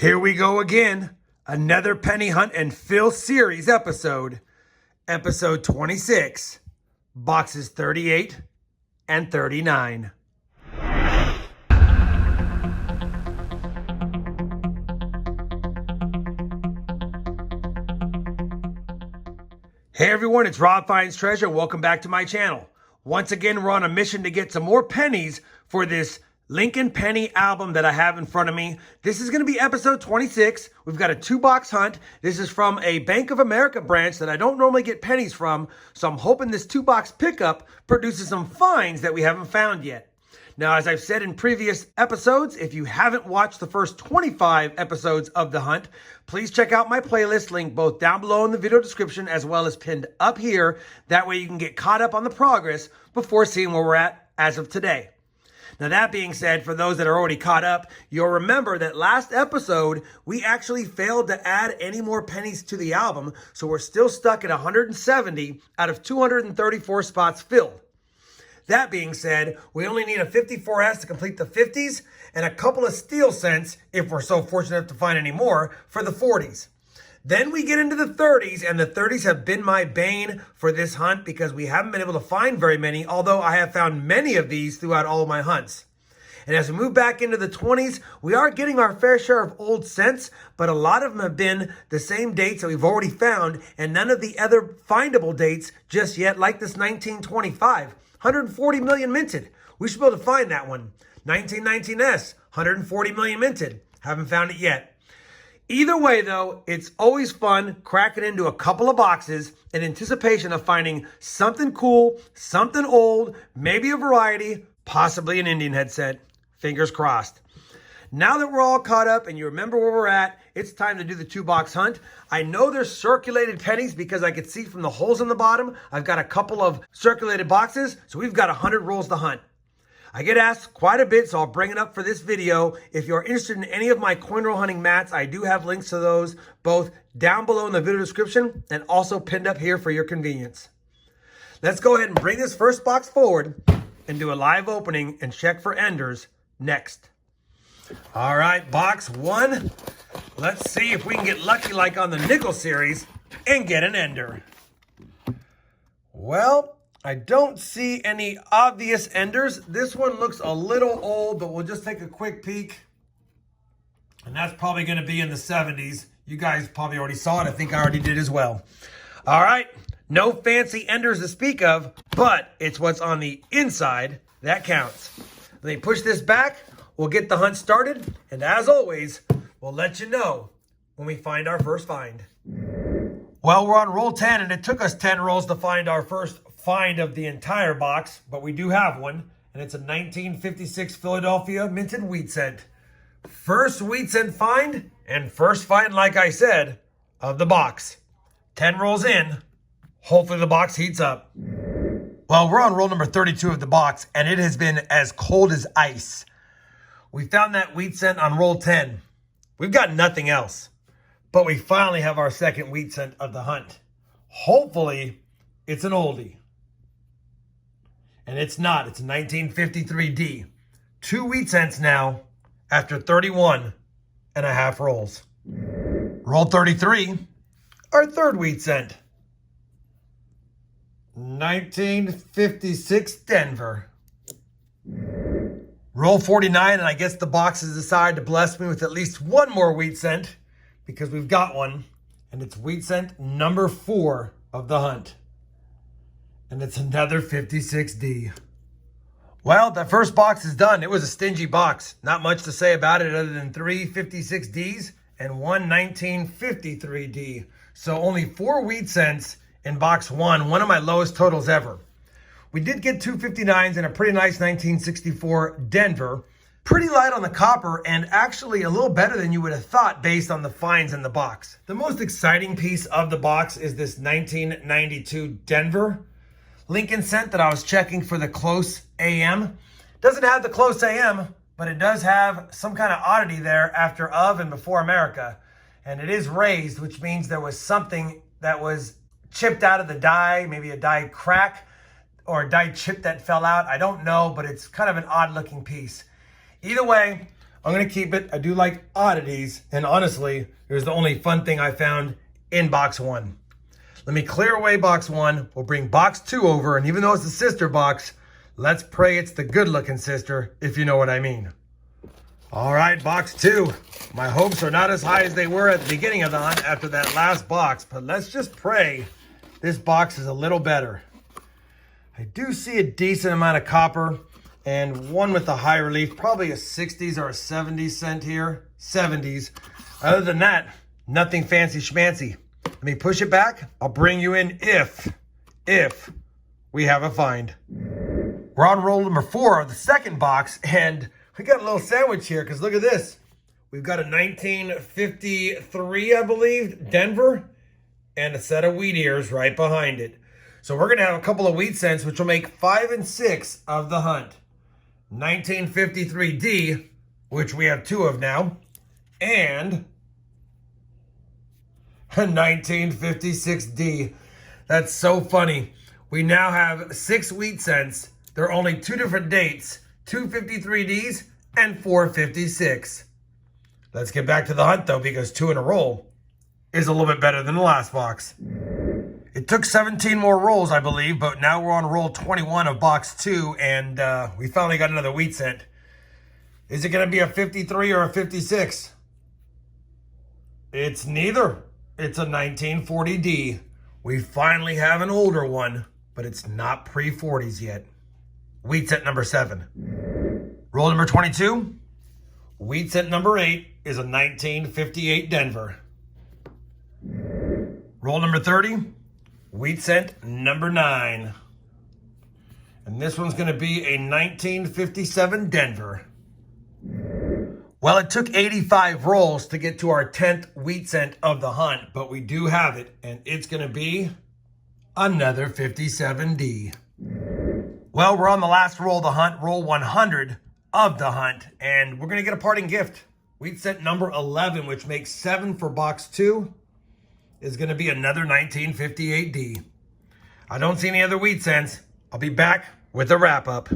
Here we go again. Another Penny Hunt and Fill series episode 26, boxes 38 and 39. Hey everyone, it's RobFindsTreasure. Welcome back to my channel. Once again, we're on a mission to get some more pennies for this Lincoln Penny album that I have in front of me. This is going to be episode 26. We've got a 2-box hunt. This is from a Bank of America branch that I don't normally get pennies from, so I'm hoping this 2-box pickup produces some finds that we haven't found yet. Now, as I've said in previous episodes, if you haven't watched the first 25 episodes of the hunt, please check out my playlist, link both down below in the video description as well as pinned up here. That way you can get caught up on the progress before seeing where we're at as of today. Now, that being said, for those that are already caught up, you'll remember that last episode, we actually failed to add any more pennies to the album, so we're still stuck at 170 out of 234 spots filled. That being said, we only need a 54S to complete the 50s and a couple of steel cents, if we're so fortunate enough to find any more, for the 40s. Then we get into the 30s, and the 30s have been my bane for this hunt because we haven't been able to find very many, although I have found many of these throughout all of my hunts. And as we move back into the 20s, we are getting our fair share of old cents, but a lot of them have been the same dates that we've already found, and none of the other findable dates just yet, like this 1925, 140 million minted. We should be able to find that one. 1919S, 140 million minted. Haven't found it yet. Either way, though, it's always fun cracking into a couple of boxes in anticipation of finding something cool, something old, maybe a variety, possibly an Indian headset. Fingers crossed. Now that we're all caught up and you remember where we're at, it's time to do the 2-box hunt. I know there's circulated pennies because I could see from the holes in the bottom. I've got a couple of circulated boxes, so we've got 100 rolls to hunt. I get asked quite a bit, so I'll bring it up for this video. If you're interested in any of my coin roll hunting mats, I do have links to those both down below in the video description and also pinned up here for your convenience. Let's go ahead and bring this first box forward and do a live opening and check for enders next. All right, box 1. Let's see if we can get lucky like on the nickel series and get an ender. Well, I don't see any obvious enders. This one looks a little old, but we'll just take a quick peek. And that's probably going to be in the 70s. You guys probably already saw it. I think I already did as well. All right. No fancy enders to speak of, but it's what's on the inside that counts. Let me push this back. We'll get the hunt started. And as always, we'll let you know when we find our first find. Well, we're on roll 10, and it took us 10 rolls to find our first find of the entire box, but we do have one, and it's a 1956 Philadelphia minted wheat cent. First wheat cent find, and first find, like I said, of the box. 10 rolls in. Hopefully the box heats up. Well, we're on roll number 32 of the box, and it has been as cold as ice. We found that wheat cent on roll 10. We've got nothing else, but we finally have our second wheat cent of the hunt. Hopefully, it's an oldie. And it's not. It's a 1953D. 2 wheat cents now after 31 and a half rolls. Roll 33, our third wheat cent. 1956 Denver. Roll 49, and I guess the box has decided to bless me with at least one more wheat cent because we've got one. And it's wheat cent number 4 of the hunt. And it's another 56D. Well, that first box is done. It was a stingy box. Not much to say about it other than 3 56Ds and 1 1953D. So only 4 wheat cents in box 1, one of my lowest totals ever. We did get 2 59s and a pretty nice 1964 Denver. Pretty light on the copper and actually a little better than you would have thought based on the finds in the box. The most exciting piece of the box is this 1992 Denver Lincoln cent that I was checking for the close AM. Doesn't have the close AM, but it does have some kind of oddity there after of and before America. And it is raised, which means there was something that was chipped out of the die, maybe a die crack or a die chip that fell out. I don't know, but it's kind of an odd looking piece. Either way, I'm going to keep it. I do like oddities. And honestly, it was the only fun thing I found in box 1. Let me clear away box 1. We'll bring box 2 over. And even though it's the sister box, let's pray it's the good looking sister, if you know what I mean. All right, box 2. My hopes are not as high as they were at the beginning of the hunt after that last box, but let's just pray this box is a little better. I do see a decent amount of copper and one with a high relief, probably a 60s or a 70s cent here. 70s. Other than that, nothing fancy schmancy. Let me push it back. I'll bring you in if we have a find. We're on roll number 4 of the second box, and we got a little sandwich here because look at this. We've got a 1953, I believe, Denver, and a set of wheat ears right behind it. So we're going to have a couple of wheat cents, which will make 5 and 6 of the hunt. 1953D, which we have 2 of now, and a 1956D. That's so funny. We now have 6 wheat cents. There are only 2 different dates, 2 53Ds and 4 56. Let's get back to the hunt though, because 2 in a roll is a little bit better than the last box. It took 17 more rolls, I believe, but now we're on roll 21 of box 2, and we finally got another wheat cent. Is it going to be a 53 or a 56? It's neither. It's a 1940D. We finally have an older one, but it's not pre-40s yet. Wheat cent number 7. Roll number 22. Wheat cent number 8 is a 1958 Denver. Roll number 30. Wheat cent number 9. And this one's going to be a 1957 Denver. Well, it took 85 rolls to get to our 10th wheat cent of the hunt, but we do have it, and it's going to be another 57D. Well, we're on the last roll of the hunt, roll 100 of the hunt, and we're going to get a parting gift. Wheat cent number 11, which makes 7 for box 2, is going to be another 1958D. I don't see any other wheat cents. I'll be back with the wrap-up.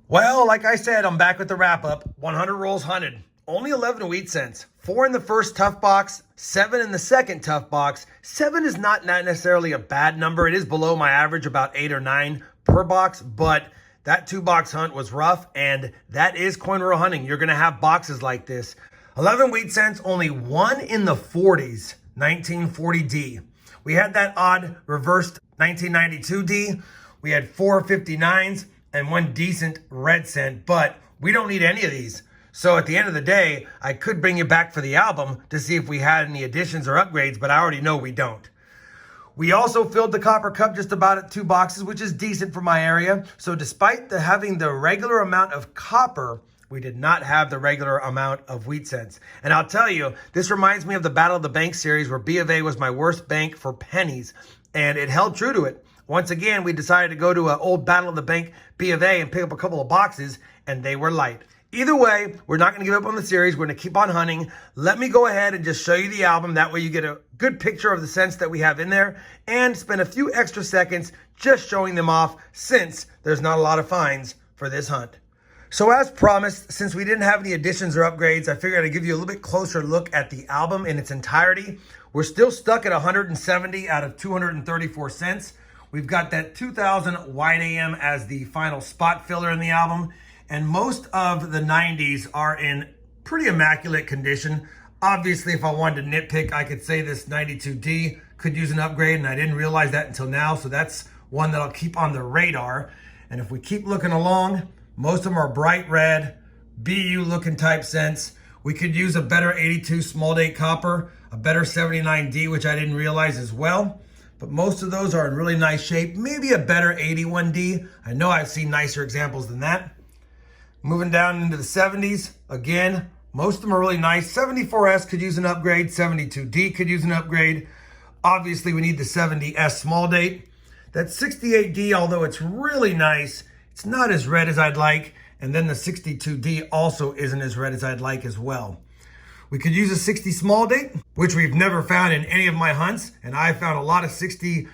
Well, like I said, I'm back with the wrap-up. 100 rolls hunted. Only 11 wheat cents. 4 in the first tough box, 7 in the second tough box. 7 is not necessarily a bad number. It is below my average, about 8 or 9 per box, but that 2-box hunt was rough, and that is coin roll hunting. You're going to have boxes like this. 11 wheat cents, only 1 in the 40s, 1940D. We had that odd reversed 1992D. We had 4 59s and 1 decent red cent, but we don't need any of these. So at the end of the day, I could bring you back for the album to see if we had any additions or upgrades, but I already know we don't. We also filled the copper cup just about at 2 boxes, which is decent for my area. So despite having the regular amount of copper, we did not have the regular amount of wheat cents. And I'll tell you, this reminds me of the Battle of the Bank series where B of A was my worst bank for pennies, and it held true to it. Once again, we decided to go to an old Battle of the Bank B of A and pick up a couple of boxes, and they were light. Either way, we're not going to give up on the series. We're going to keep on hunting. Let me go ahead and just show you the album. That way you get a good picture of the cents that we have in there and spend a few extra seconds just showing them off since there's not a lot of finds for this hunt. So as promised, since we didn't have any additions or upgrades, I figured I'd give you a little bit closer look at the album in its entirety. We're still stuck at 170 out of 234 cents. We've got that 2000 Wide AM as the final spot filler in the album. And most of the 90s are in pretty immaculate condition. Obviously, if I wanted to nitpick, I could say this 92D could use an upgrade, and I didn't realize that until now. So that's one that I'll keep on the radar. And if we keep looking along, most of them are bright red, BU looking type cents. We could use a better 82 small date copper, a better 79D, which I didn't realize as well. But most of those are in really nice shape. Maybe a better 81D. I know I've seen nicer examples than that. Moving down into the 70s, again, most of them are really nice. 74S could use an upgrade. 72D could use an upgrade. Obviously, we need the 70S small date. That 68D, although it's really nice, it's not as red as I'd like. And then the 62D also isn't as red as I'd like as well. We could use a 60 small date, which we've never found in any of my hunts. And I found a lot of 60D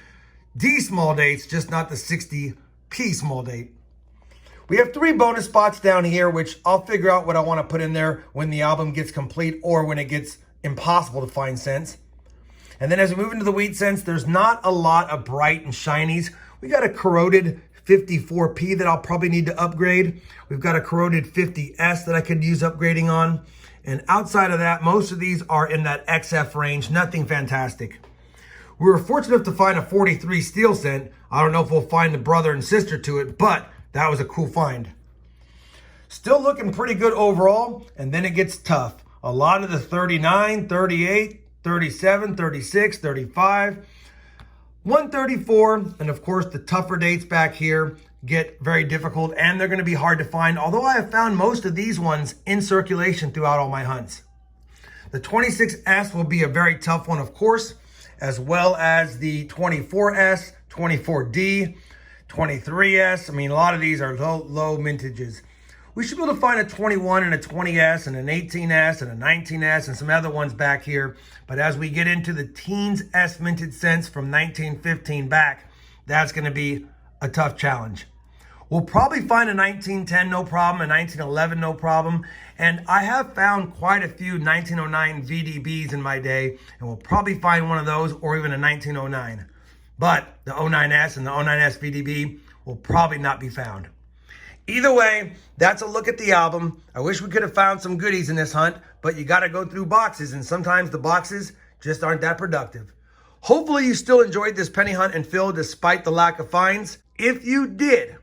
small dates, just not the 60P small date. We have 3 bonus spots down here, which I'll figure out what I want to put in there when the album gets complete or when it gets impossible to find scents. And then as we move into the wheat scents, there's not a lot of bright and shinies. We got a corroded 54P that I'll probably need to upgrade. We've got a corroded 50S that I could use upgrading on. And outside of that, most of these are in that XF range, nothing fantastic. We were fortunate enough to find a 43 steel scent. I don't know if we'll find a brother and sister to it, but that was a cool find. Still looking pretty good overall, and then it gets tough. A lot of the 39, 38, 37, 36, 35, 134, and of course the tougher dates back here get very difficult, and they're going to be hard to find, although I have found most of these ones in circulation throughout all my hunts. The 26S will be a very tough one, of course, as well as the 24S, 24D, 23S. I mean, a lot of these are low mintages. We should be able to find a 21 and a 20S and an 18S and a 19S and some other ones back here. But as we get into the teens S minted scents from 1915 back, that's going to be a tough challenge. We'll probably find a 1910 no problem, a 1911 no problem, and I have found quite a few 1909 VDBs in my day, and we'll probably find one of those or even a 1909. But the 09S and the 09S VDB will probably not be found. Either way, that's a look at the album. I wish we could have found some goodies in this hunt, but you got to go through boxes, and sometimes the boxes just aren't that productive. Hopefully you still enjoyed this penny hunt and fill despite the lack of finds. If you did,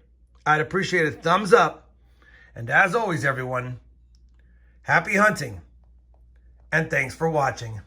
I'd appreciate a thumbs up. And as always, everyone, happy hunting and thanks for watching.